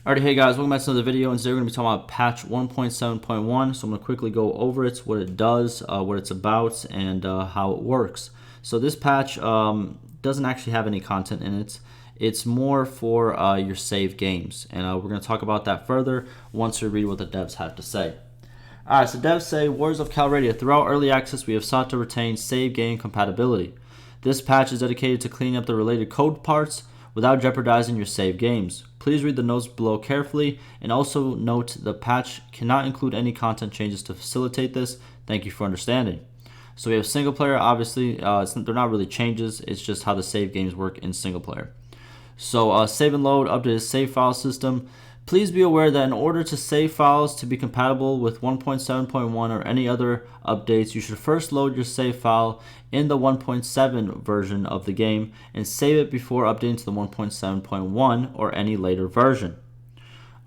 Alright, hey guys, welcome back to another video, and today we're going to be talking about patch 1.7.1, so I'm going to quickly go over it, what it does, what it's about, and how it works. So this patch doesn't actually have any content in it. It's more for your save games, and we're going to talk about that further once we read what the devs have to say. Alright, so devs say, Warriors of Calradia, throughout early access we have sought to retain save game compatibility. This patch is dedicated to cleaning up the related code parts without jeopardizing your save games. Please read the notes below carefully, and also note the patch cannot include any content changes to facilitate this. Thank you for understanding. So we have single player, obviously, they're not really changes, it's just how the save games work in single player. So save and load, updated save file system. Please be aware that in order to save files to be compatible with 1.7.1 or any other updates, you should first load your save file in the 1.7 version of the game and save it before updating to the 1.7.1 or any later version.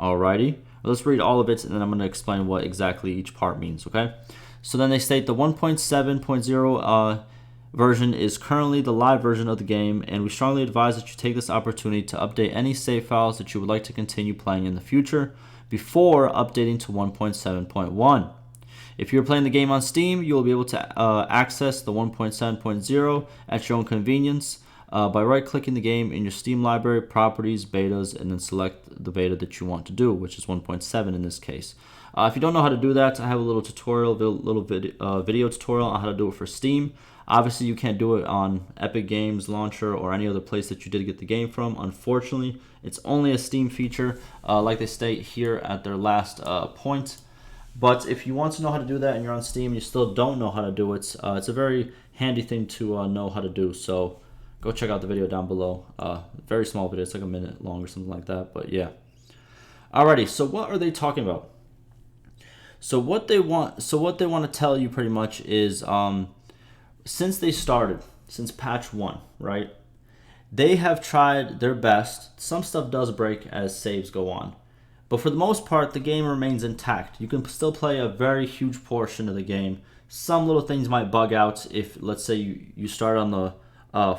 Alrighty, let's read all of it and then I'm going to explain what exactly each part means, okay? So then they state the 1.7.0 version is currently the live version of the game, and we strongly advise that you take this opportunity to update any save files that you would like to continue playing in the future before updating to 1.7.1. If you're playing the game on Steam, you will be able to access the 1.7.0 at your own convenience by right-clicking the game in your Steam library, properties, betas, and then select the beta that you want to do, which is 1.7 in this case. If you don't know how to do that, I have a little tutorial, video tutorial on how to do it for Steam. Obviously, you can't do it on Epic Games Launcher or any other place that you did get the game from. Unfortunately, it's only a Steam feature, like they state here at their last point. But if you want to know how to do that and you're on Steam and you still don't know how to do it, it's a very handy thing to know how to do. So go check out the video down below. Very small video, it's like a minute long or something like that. But yeah. Alrighty, so what are they talking about? So what they want to tell you pretty much is since they started, since patch 1, right, they have tried their best. Some stuff does break as saves go on, but for the most part, the game remains intact. You can still play a very huge portion of the game. Some little things might bug out if, let's say, you start on the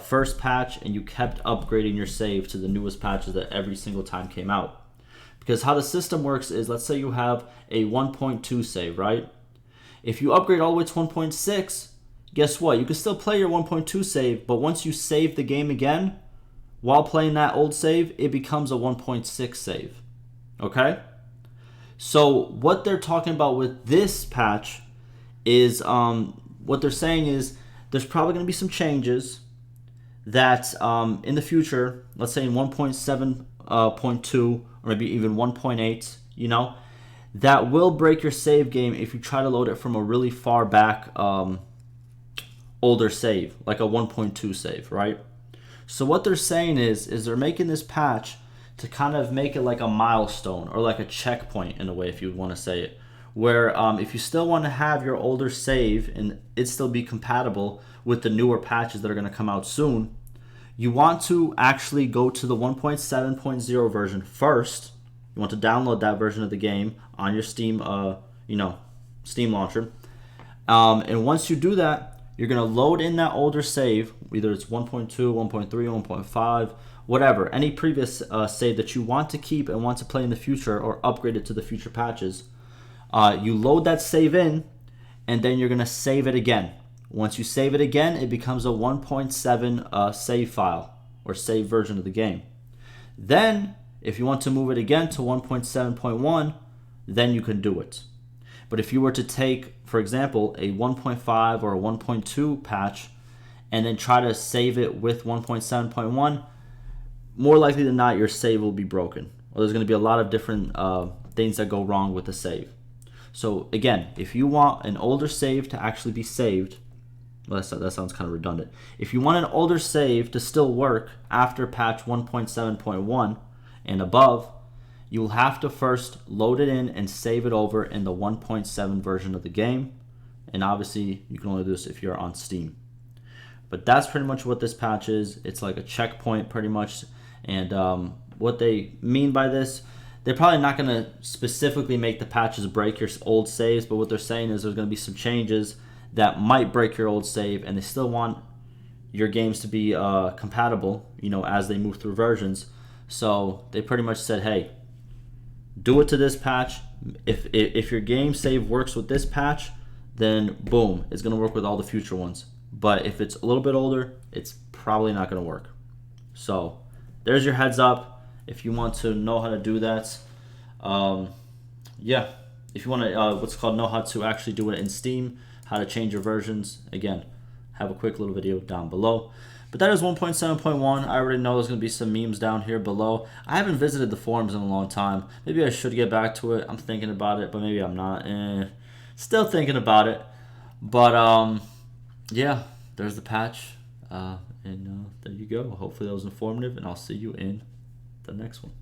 first patch and you kept upgrading your save to the newest patches that every single time came out. Because how the system works is, let's say you have a 1.2 save, right? If you upgrade all the way to 1.6, guess what? You can still play your 1.2 save, but once you save the game again, while playing that old save, it becomes a 1.6 save. Okay? So what they're talking about with this patch is, what they're saying is, there's probably going to be some changes that in the future, let's say in 1.7.2 or maybe even 1.8, you know, that will break your save game if you try to load it from a really far back older save, like a 1.2 save, right? So what they're saying is they're making this patch to kind of make it like a milestone or like a checkpoint in a way, if you would want to say it, where if you still want to have your older save and it still be compatible with the newer patches that are going to come out soon, you want to actually go to the 1.7.0 version first. You want to download that version of the game on your Steam, Steam launcher. And once you do that, you're going to load in that older save, either it's 1.2, 1.3, 1.5, whatever, any previous save that you want to keep and want to play in the future or upgrade it to the future patches. You load that save in, and then you're going to save it again. Once you save it again, it becomes a 1.7 save file or save version of the game. Then, if you want to move it again to 1.7.1, then you can do it. But if you were to take, for example, a 1.5 or a 1.2 patch and then try to save it with 1.7.1, more likely than not, your save will be broken. Or there's going to be a lot of different things that go wrong with the save. So again, if you want an older save to actually be saved, well, that sounds kind of redundant. If you want an older save to still work after patch 1.7.1 and above, you will have to first load it in and save it over in the 1.7 version of the game. And obviously, you can only do this if you're on Steam. But that's pretty much what this patch is. It's like a checkpoint pretty much. And what they mean by this, they're probably not going to specifically make the patches break your old saves, but what they're saying is there's going to be some changes that might break your old save, and they still want your games to be compatible, as they move through versions. So they pretty much said, hey, do it to this patch. If your game save works with this patch, then boom, it's going to work with all the future ones. But if it's a little bit older, it's probably not going to work. So there's your heads up if you want to know how to do that. Yeah, if you want to what's called know how to actually do it in Steam, how to change your versions, again, have a quick little video down below. But that is 1.7.1. I already know there's going to be some memes down here below. I haven't visited the forums in a long time. Maybe I should get back to it. I'm thinking about it, but maybe I'm not. Still thinking about it. But yeah, there's the patch. And there you go. Hopefully that was informative, and I'll see you in the next one.